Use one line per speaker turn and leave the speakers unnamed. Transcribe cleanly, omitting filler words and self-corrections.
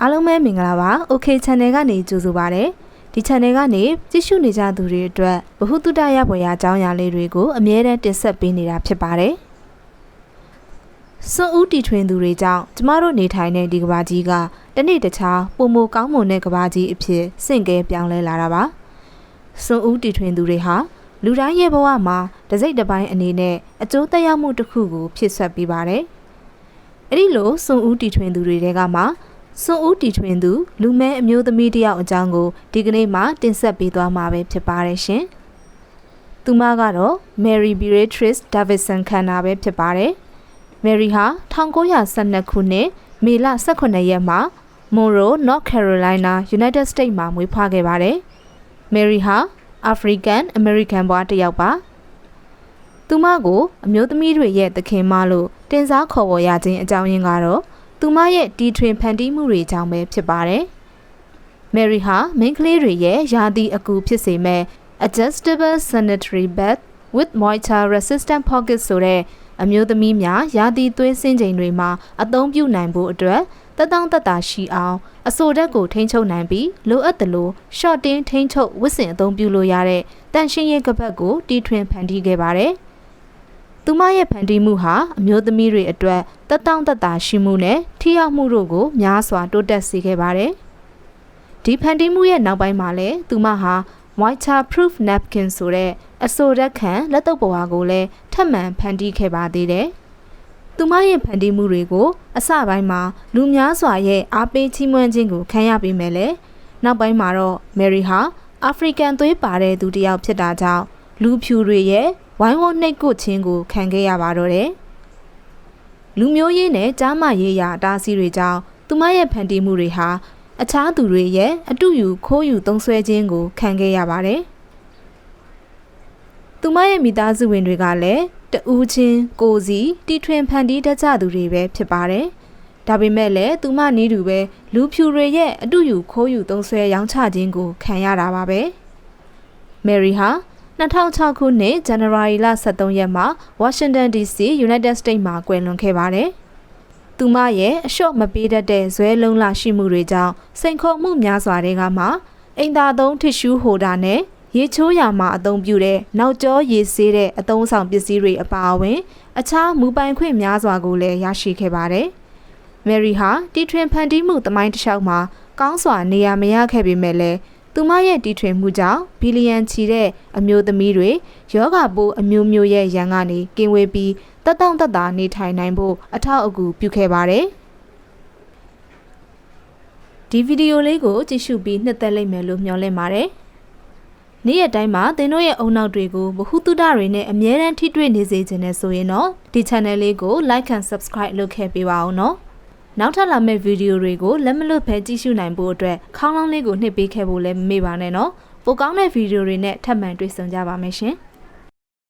အားလုံးပဲမင်္ဂလာပါ OK Channel ကနေကြိုဆိုပါရစေဒီ Channel ကနေကြည့်ရှုနေကြသူတွေအတွက်ဗဟုသုတရဖွယ်ရာအကြောင်းအရာလေးတွေကိုအမြဲတမ်းတင်ဆက်ပေးနေတာဖြစ်ပါတယ်စွန့်ဦးတီထွင်သူတွေကြောင့်ကျမတို့နေထိုင်တဲ့ဒီကမ္ဘာကြီးကတနေ့တခြားပုံမကောင်းမွန်တဲ့ကမ္ဘာကြီးအဖြစ်ဆင့်ကဲပြောင်းလဲလာတာပါစွန့်ဦးတီထွင်သူတွေဟာလူတိုင်းရဲ့ဘဝမှာတစ်စိတ်တစ်ပိုင်းအနေနဲ့အကျိုးသက်ရောက်မှုတစ်ခုကိုဖြစ်ဆွတ်ပေးပါတယ်အဲ့ဒီလိုစွန့်ဦးတီထွင်သူတွေတဲကမှစွန့်ဦးတီထွင်သူလူမဲအမျိုးသမီးတယောက်အကြောင်းကိုဒီကနေ့မှတင်ဆက်ပေးသွားမှာပဲဖြစ်ပါတယ်ရှင်။သူမကတော့ Mary Beatrice Davidson ခန္ဓာပဲဖြစ်ပါတယ်။ Mary ဟာ1912ခုနှစ်မေလ18ရက်မှာ Monroe, North Carolina, United States မှာမွေးဖွားခဲ့ပါတယ်။ Mary ဟာ African American ဘွားတစ်ယောက်ပါ။သူမကိုအမျိုးသမီးတွေရဲ့သခင်မလို့တင်စားခေါ်ဝေါ်ရခြင်းအကြောင်းရင်းကတော့သူမရဲ့တီထွင်ဖန်တီးမှုတွေကြောင့်ပဲဖြစ်ပါတယ်။ Mary ဟာမိန်းကလေးတွေရဲ့ယာတီအကူဖြစ်စေမဲ့ adjustable sanitary bed with moisture resistant pocket ဆိုတဲ့အမျိုးသမီးများယာတီသွေးစင်းချိန်တွေမှာအသုံးပြုနိုင်ဖို့အတွက်တက်တောင့်တက်တာရှိအောင်အဆိုဓာတ်ကိုထိန်းချုပ်နိုင်ပြီးလိုအပ်သလို short တင်းထိန်းချုပ်ဝတ်ဆင်အသုံးပြုလို့ရတဲ့တန်ရှင်းရဲ့ကပတ်ကိုတီထွင်ဖန်တီးခဲ့ပါတယ်။သူမရဲ့ဖန်တီးမှုဟာအမျိုးသမီးတွေအတွက်တက်တောင့်တက်တာရှိမှုနဲ့ထိရောက်မှုတို့ကိုများစွာတိုးတက်စေခဲ့ပါတယ်။ဒီဖန်တီးမှုရဲ့နောက်ပိုင်းမှာလည်းသူမဟာ waterproof napkin ဆိုတဲ့အဆိုဓာတ်ခံလက်တုပ်ပွားကိုလည်းထပ်မံဖန်တီးခဲ့ပါသေးတယ်။သူမရဲ့ဖန်တီးမှုတွေကိုအစပိုင်းမှာလူများစွာရဲ့အားပေးချီးမွမ်းခြင်းကိုခံရပေမဲ့လည်းနောက်ပိုင်းမှာတော့ Mary ဟာ African သွေးပါတဲ့သူတစ်ယောက်ဖြစ်တာကြောင့်လူဖြူတွေရဲ့ဝိုင်းဝန်းနှိပ်ကွပ်ခြင်းကိုခံခဲ့ရပါတော့တယ်။လူမျိုးရေးနဲ့ကြားမရေးရာအတားအဆီးတွေကြောင့်သူမရဲ့ဖန်တီးမှုတွေဟာအခြားသူတွေရဲ့အတူယူခိုးယူသုံးဆွဲခြင်းကိုခံခဲ့ရပါတယ်။သူမရဲ့မိသားစုဝင်တွေကလည်းတဦးချင်းကိုစီတီထွင်ဖန်တီးတတ်ကြသူတွေပဲဖြစ်ပါတယ်။ဒါပေမဲ့လည်းသူမနည်းတူပဲလူဖြူတွေရဲ့အတူယူခိုးယူသုံးဆွဲရောင်းချခြင်းကိုခံရတာပါပဲ။ Mary ဟာ2006ခုနှစ် January လ23ရက်မှာ Washington DC United States မှာကွယ်လွန်ခဲ့ပါတယ်။သူမရဲ့အလျှော့မပေးတတ်တဲ့ဇွဲလုံးလရှိမှုတွေကြောင့်စိန်ခေါ်မှုများစွာတွေကမှအိမ်သာသုံး tissue holder နဲ့ရေချိုးရာမှာအသုံးပြုတဲ့နောက်ကျောရေဆေးတဲ့အသုံးဆောင်ပစ္စည်းတွေအပါအဝင်အခြားမူပိုင်ခွင့်များစွာကိုလည်းရရှိခဲ့ပါတယ်။ Mary ဟာတီထွင်ဖန်တီးမှုသမိုင်းတစ်လျှောက်မှာကောင်းစွာနေရာမရခဲ့ပေမဲ့လည်းသူမရဲ့တီထွင်မှုကြောင့်ဘီလီယံချီတဲ့အမျိုးသမီးတွေယောဂပိုးအမျိုးမျိုးရဲ့ရန်ကနေကင်းဝေးပြီးတက်တောင့်တက်တာနေထိုင်နိုင်ဖို့အထောက်အကူပြုခဲ့ပါတယ်။ဒီဗီဒီယိုလေးကိုကြည့်ရှုပြီးနှစ်သက်လိမ့်မယ်လို့မျှော်လင့်ပါတယ်။နေ့ရက်တိုင်းမှာသင်တို့ရဲ့အုံနောက်တွေကိုဗဟုသုတတွေနဲ့အမြဲတမ်းထိတွေ့နေစေချင်တဲ့ဆိုရင်တော့ဒီ channel လေးကို like and subscribe လုပ်ခဲ့ပေးပါဦးနော်။နောက်ထပ်လာမယ့်ဗီဒီယိုတွေကိုလက်မလွတ်ဖဲကြည့်ရှုနိုင်ဖို့အတွက်ခေါင်းလောင်းလေးကိုနှိပ်ပေးခဲ့ဖို့လည်းမမေ့ပါနဲ့နော်။ပိုကောင်းတဲ့ဗီဒီယိုတွေနဲ့ထပ်မံတွေ့ဆုံကြပါမယ်ရှင်။